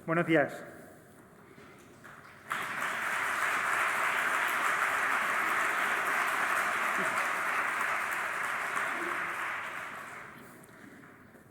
Buenos días.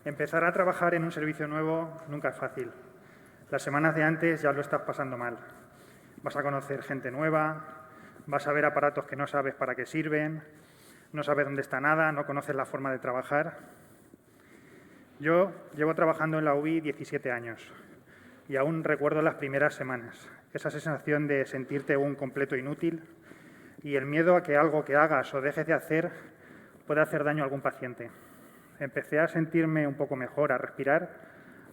Empezar a trabajar en un servicio nuevo nunca es fácil. Las semanas de antes ya lo estás pasando mal. Vas a conocer gente nueva, vas a ver aparatos que no sabes para qué sirven, no sabes dónde está nada, no conoces la forma de trabajar. Yo llevo trabajando en la UBI 17 años y aún recuerdo las primeras semanas, esa sensación de sentirte un completo inútil y el miedo a que algo que hagas o dejes de hacer pueda hacer daño a algún paciente. Empecé a sentirme un poco mejor, a respirar,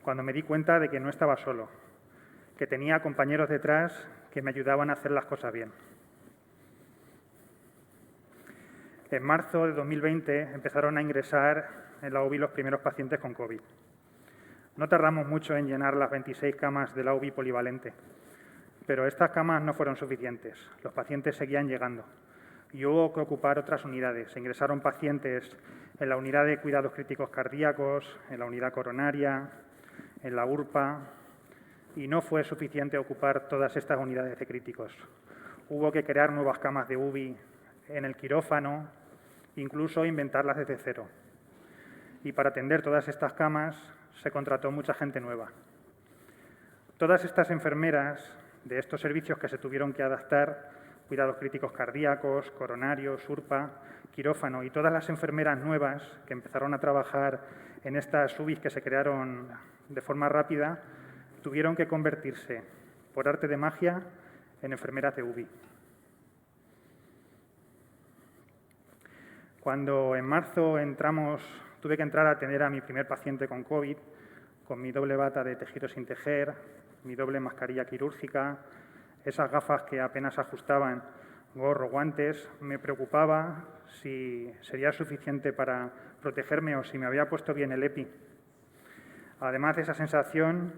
cuando me di cuenta de que no estaba solo, que tenía compañeros detrás que me ayudaban a hacer las cosas bien. En marzo de 2020 empezaron a ingresar en la UBI los primeros pacientes con COVID. No tardamos mucho en llenar las 26 camas de la UBI polivalente, pero estas camas no fueron suficientes. Los pacientes seguían llegando y hubo que ocupar otras unidades. Se ingresaron pacientes en la unidad de cuidados críticos cardíacos, en la unidad coronaria, en la URPA, y no fue suficiente ocupar todas estas unidades de críticos. Hubo que crear nuevas camas de UBI en el quirófano, incluso inventarlas desde cero. Y para atender todas estas camas se contrató mucha gente nueva. Todas estas enfermeras de estos servicios que se tuvieron que adaptar, cuidados críticos cardíacos, coronarios, URPA, quirófano, y todas las enfermeras nuevas que empezaron a trabajar en estas UBIs que se crearon de forma rápida, tuvieron que convertirse, por arte de magia, en enfermeras de UBI. Cuando en marzo tuve que entrar a atender a mi primer paciente con COVID, con mi doble bata de tejido sin tejer, mi doble mascarilla quirúrgica, esas gafas que apenas ajustaban, gorro, guantes, me preocupaba si sería suficiente para protegerme o si me había puesto bien el EPI. Además de esa sensación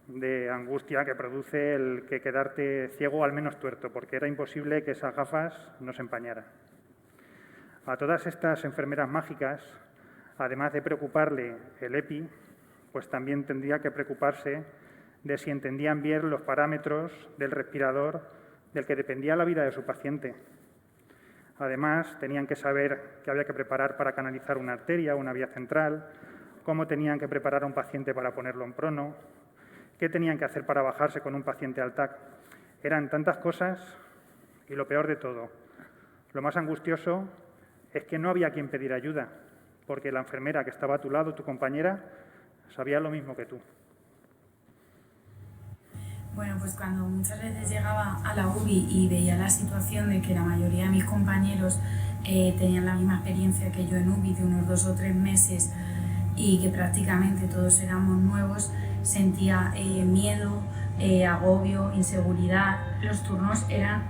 de angustia que produce el que quedarte ciego o al menos tuerto, porque era imposible que esas gafas no se empañaran. A todas estas enfermeras mágicas, además de preocuparle el EPI, pues también tendría que preocuparse de si entendían bien los parámetros del respirador del que dependía la vida de su paciente. Además, tenían que saber qué había que preparar para canalizar una arteria o una vía central, cómo tenían que preparar a un paciente para ponerlo en prono, qué tenían que hacer para bajarse con un paciente al TAC. Eran tantas cosas y lo peor de todo, lo más angustioso es que no había quien pedir ayuda, porque la enfermera que estaba a tu lado, tu compañera, sabía lo mismo que tú. Bueno, pues cuando muchas veces llegaba a la UBI y veía la situación de que la mayoría de mis compañeros tenían la misma experiencia que yo en UBI de unos 2 o 3 meses y que prácticamente todos éramos nuevos, sentía miedo, agobio, inseguridad. Los turnos eran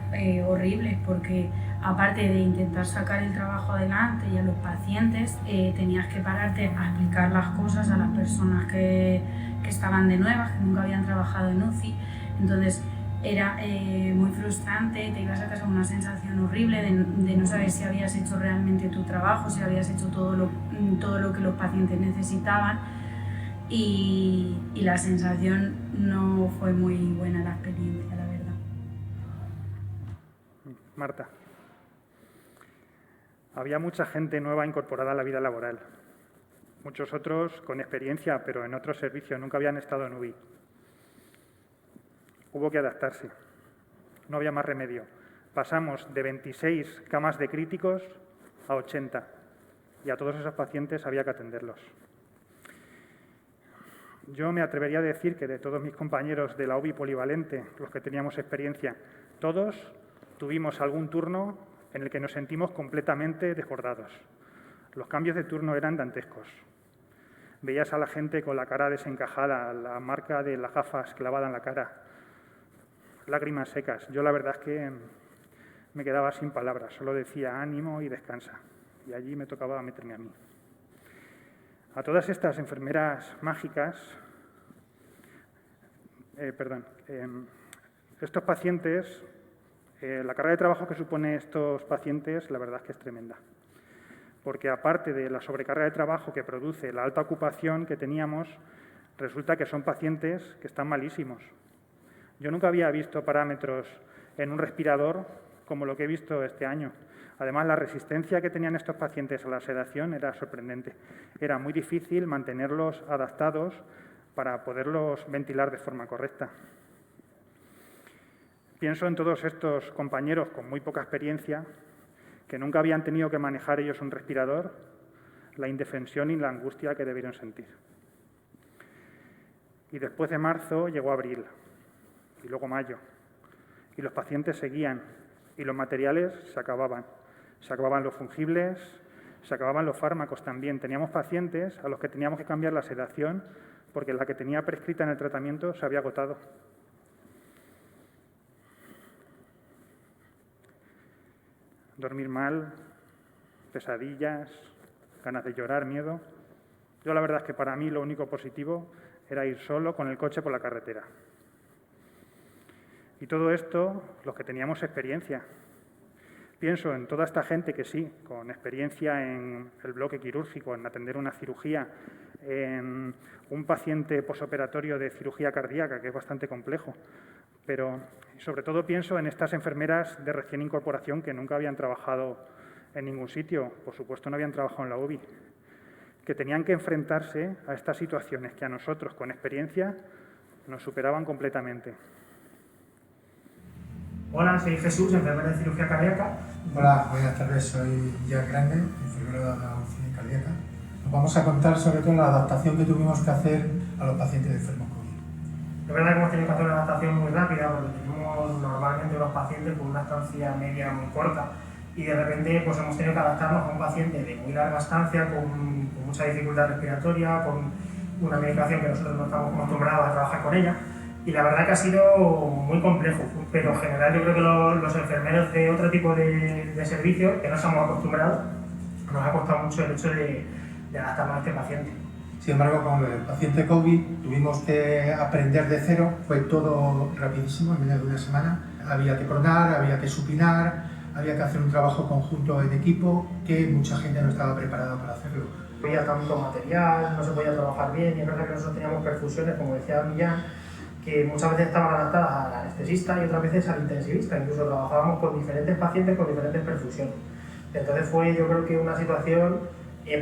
horribles porque aparte de intentar sacar el trabajo adelante y a los pacientes, tenías que pararte a explicar las cosas a las personas que estaban de nuevas, que nunca habían trabajado en UCI. Entonces era muy frustrante, te ibas a casa con una sensación horrible de no saber si habías hecho realmente tu trabajo, si habías hecho todo lo que los pacientes necesitaban, y la sensación no fue muy buena la experiencia, la verdad. Marta. Había mucha gente nueva incorporada a la vida laboral. Muchos otros con experiencia, pero en otros servicios, nunca habían estado en UBI. Hubo que adaptarse. No había más remedio. Pasamos de 26 camas de críticos a 80 y a todos esos pacientes había que atenderlos. Yo me atrevería a decir que de todos mis compañeros de la UBI polivalente, los que teníamos experiencia, todos tuvimos algún turno en el que nos sentimos completamente desbordados. Los cambios de turno eran dantescos. Veías a la gente con la cara desencajada, la marca de las gafas clavada en la cara, lágrimas secas. Yo la verdad es que me quedaba sin palabras, solo decía ánimo y descansa. Y allí me tocaba meterme a mí. A todas estas enfermeras mágicas, estos pacientes, la carga de trabajo que supone estos pacientes, la verdad es que es tremenda. Porque aparte de la sobrecarga de trabajo que produce la alta ocupación que teníamos, Resulta que son pacientes que están malísimos. Yo nunca había visto parámetros en un respirador como lo que he visto este año. Además, la resistencia que tenían estos pacientes a la sedación era sorprendente. Era muy difícil mantenerlos adaptados para poderlos ventilar de forma correcta. Pienso en todos estos compañeros con muy poca experiencia, que nunca habían tenido que manejar ellos un respirador, la indefensión y la angustia que debieron sentir. Y después de marzo llegó abril, y luego mayo, y los pacientes seguían, y los materiales se acababan. Se acababan los fungibles, se acababan los fármacos también. Teníamos pacientes a los que teníamos que cambiar la sedación porque la que tenía prescrita en el tratamiento se había agotado. Dormir mal, pesadillas, ganas de llorar, miedo. Yo la verdad es que para mí lo único positivo era ir solo con el coche por la carretera. Y todo esto, los que teníamos experiencia. Pienso en toda esta gente que sí, con experiencia en el bloque quirúrgico, en atender una cirugía, en un paciente posoperatorio de cirugía cardíaca, que es bastante complejo. Pero sobre todo pienso en estas enfermeras de recién incorporación que nunca habían trabajado en ningún sitio, por supuesto no habían trabajado en la UBI, que tenían que enfrentarse a estas situaciones que a nosotros, con experiencia, nos superaban completamente. Hola, soy Jesús, enfermero de cirugía cardíaca. Hola, buenas tardes, soy Jack Grande, enfermero de la UCI cardíaca. Nos vamos a contar sobre todo la adaptación que tuvimos que hacer a los pacientes enfermos COVID. La verdad es que hemos tenido que hacer una adaptación muy rápida porque tenemos normalmente unos pacientes con una estancia media muy corta y de repente pues hemos tenido que adaptarnos a un paciente de muy larga estancia, con mucha dificultad respiratoria, con una medicación que nosotros no estamos acostumbrados a trabajar con ella. Y la verdad que ha sido muy complejo, pero en general yo creo que los enfermeros de otro tipo de servicios que no estamos acostumbrados, nos ha costado mucho el hecho de adaptarnos a este paciente. Sin embargo, con el paciente COVID tuvimos que aprender de cero, fue todo rapidísimo, en menos de una semana. Había que pronar, había que supinar, había que hacer un trabajo conjunto en equipo que mucha gente no estaba preparada para hacerlo. No había tanto material, no se podía trabajar bien y es verdad que nosotros teníamos perfusiones, como decía Millán, que muchas veces estaban adaptadas al anestesista y otras veces al intensivista. Incluso trabajábamos con diferentes pacientes con diferentes perfusiones. Entonces fue, yo creo que una situación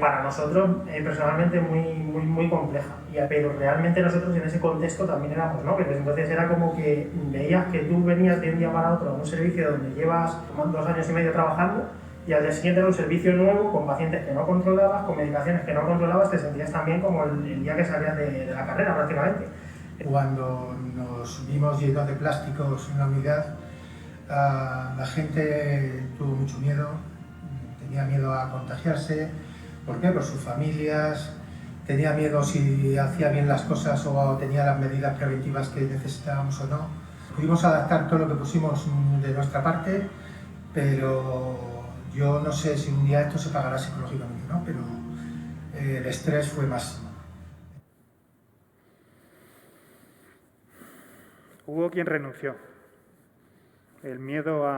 para nosotros personalmente muy compleja. Pero realmente nosotros en ese contexto también éramos nobles. Entonces era como que veías que tú venías de un día para otro a un servicio donde llevas 2 años y medio trabajando y al día siguiente era un servicio nuevo con pacientes que no controlabas, con medicaciones que no controlabas, te sentías también como el día que salías de la carrera prácticamente. Cuando nos vimos llenos de plásticos en la unidad, la gente tuvo mucho miedo, tenía miedo a contagiarse. ¿Por qué? Por sus familias, tenía miedo si hacía bien las cosas o tenía las medidas preventivas que necesitábamos o no. Pudimos adaptar todo lo que pusimos de nuestra parte, pero yo no sé si un día esto se pagará psicológicamente, ¿no? Pero el estrés fue máximo. Hubo quien renunció. El miedo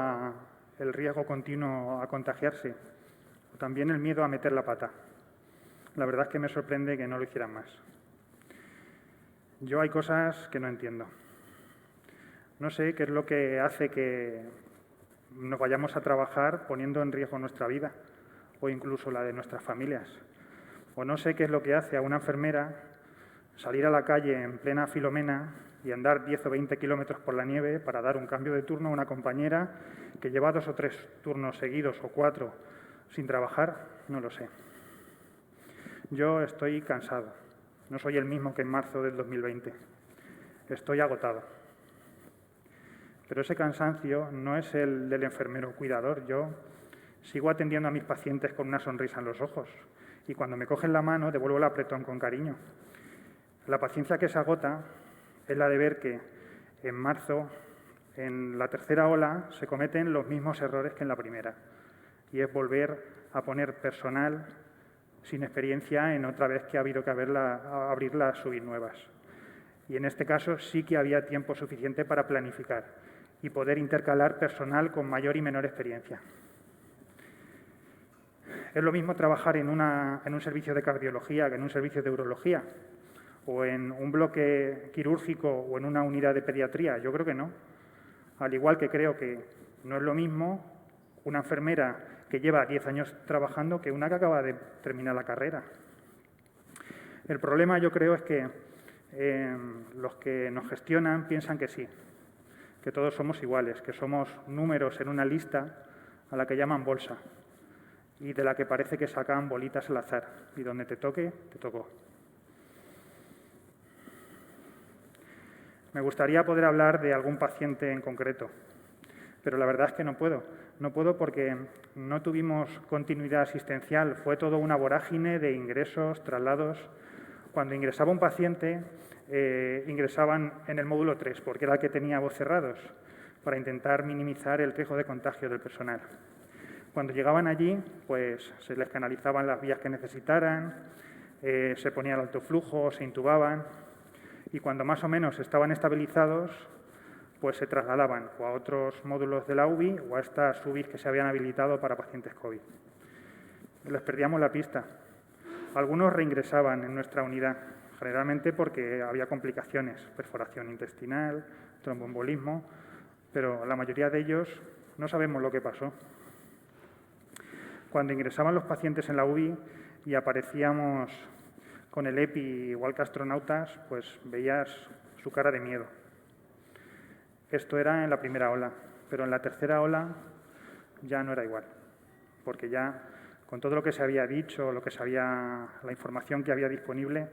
el riesgo continuo a contagiarse, o también el miedo a meter la pata. La verdad es que me sorprende que no lo hicieran más. Yo hay cosas que no entiendo. No sé qué es lo que hace que nos vayamos a trabajar poniendo en riesgo nuestra vida o incluso la de nuestras familias. O no sé qué es lo que hace a una enfermera salir a la calle en plena Filomena y andar 10 o 20 kilómetros por la nieve para dar un cambio de turno a una compañera que lleva 2 o 3 turnos seguidos o 4 sin trabajar, no lo sé. Yo estoy cansado, no soy el mismo que en marzo del 2020. Estoy agotado. Pero ese cansancio no es el del enfermero cuidador. Yo sigo atendiendo a mis pacientes con una sonrisa en los ojos y cuando me cogen la mano devuelvo el apretón con cariño. La paciencia que se agota es la de ver que en marzo, en la tercera ola, se cometen los mismos errores que en la primera. Y es volver a poner personal sin experiencia en otra vez que ha habido que abrirlas, subir nuevas. Y en este caso sí que había tiempo suficiente para planificar y poder intercalar personal con mayor y menor experiencia. Es lo mismo trabajar en un servicio de cardiología que en un servicio de urología, ¿O en un bloque quirúrgico o en una unidad de pediatría? Yo creo que no. Al igual que creo que no es lo mismo una enfermera que lleva 10 años trabajando que una que acaba de terminar la carrera. El problema, yo creo, es que los que nos gestionan piensan que sí, que todos somos iguales, que somos números en una lista a la que llaman bolsa y de la que parece que sacan bolitas al azar y donde te toque, te tocó. Me gustaría poder hablar de algún paciente en concreto, pero la verdad es que no puedo. No puedo porque no tuvimos continuidad asistencial, fue todo una vorágine de ingresos, traslados. Cuando ingresaba un paciente, ingresaban en el módulo 3, porque era el que tenía voz cerrados, para intentar minimizar el riesgo de contagio del personal. Cuando llegaban allí, pues se les canalizaban las vías que necesitaran, se ponía el alto flujo, se intubaban, y cuando más o menos estaban estabilizados, pues se trasladaban o a otros módulos de la UBI o a estas UBIs que se habían habilitado para pacientes COVID. Les perdíamos la pista. Algunos reingresaban en nuestra unidad, generalmente porque había complicaciones, perforación intestinal, tromboembolismo, pero la mayoría de ellos no sabemos lo que pasó. Cuando ingresaban los pacientes en la UBI y aparecíamos con el EPI igual que astronautas, pues veías su cara de miedo. Esto era en la primera ola, pero en la tercera ola ya no era igual, porque ya con todo lo que se había dicho, la información que había disponible,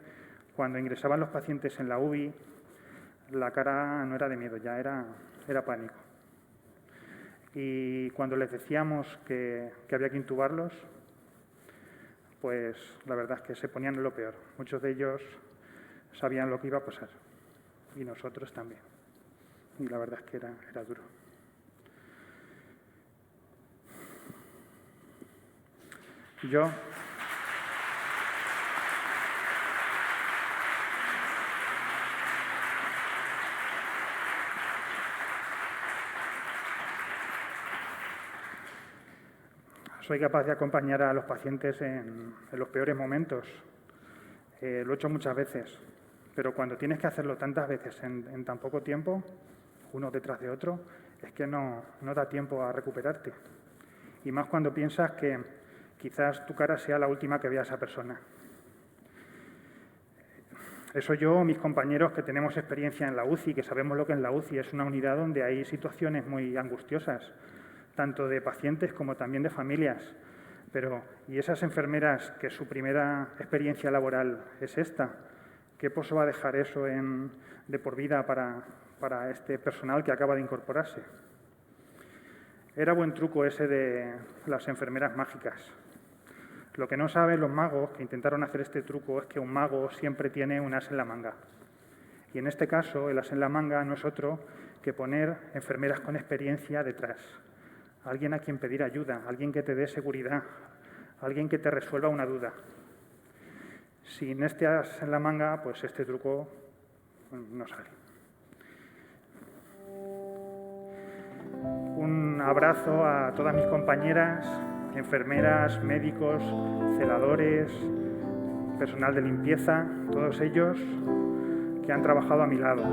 cuando ingresaban los pacientes en la UBI, la cara no era de miedo, ya era pánico. Y cuando les decíamos que había que intubarlos, pues la verdad es que se ponían en lo peor. Muchos de ellos sabían lo que iba a pasar, y nosotros también. Y la verdad es que era duro. Yo soy capaz de acompañar a los pacientes en los peores momentos. Lo he hecho muchas veces, pero cuando tienes que hacerlo tantas veces en tan poco tiempo, uno detrás de otro, es que no da tiempo a recuperarte. Y más cuando piensas que quizás tu cara sea la última que vea a esa persona. Eso yo o mis compañeros que tenemos experiencia en la UCI, que sabemos lo que es la UCI, es una unidad donde hay situaciones muy angustiosas, tanto de pacientes como también de familias. ¿Y esas enfermeras que su primera experiencia laboral es esta? ¿Qué pozo va a dejar eso de por vida para este personal que acaba de incorporarse? Era buen truco ese de las enfermeras mágicas. Lo que no saben los magos que intentaron hacer este truco es que un mago siempre tiene un as en la manga. Y en este caso, el as en la manga no es otro que poner enfermeras con experiencia detrás. Alguien a quien pedir ayuda, alguien que te dé seguridad, alguien que te resuelva una duda. Sin este as en la manga, pues este truco no sale. Un abrazo a todas mis compañeras, enfermeras, médicos, celadores, personal de limpieza, todos ellos que han trabajado a mi lado.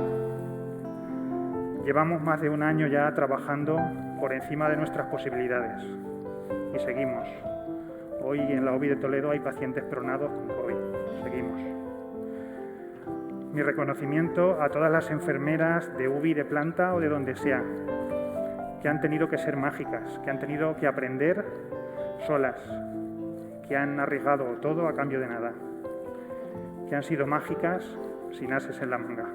Llevamos más de un año ya trabajando por encima de nuestras posibilidades y seguimos. Hoy en la UBI de Toledo hay pacientes pronados con COVID. Seguimos. Mi reconocimiento a todas las enfermeras de UBI de planta o de donde sea, que han tenido que ser mágicas, que han tenido que aprender solas, que han arriesgado todo a cambio de nada, que han sido mágicas sin ases en la manga.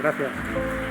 Gracias.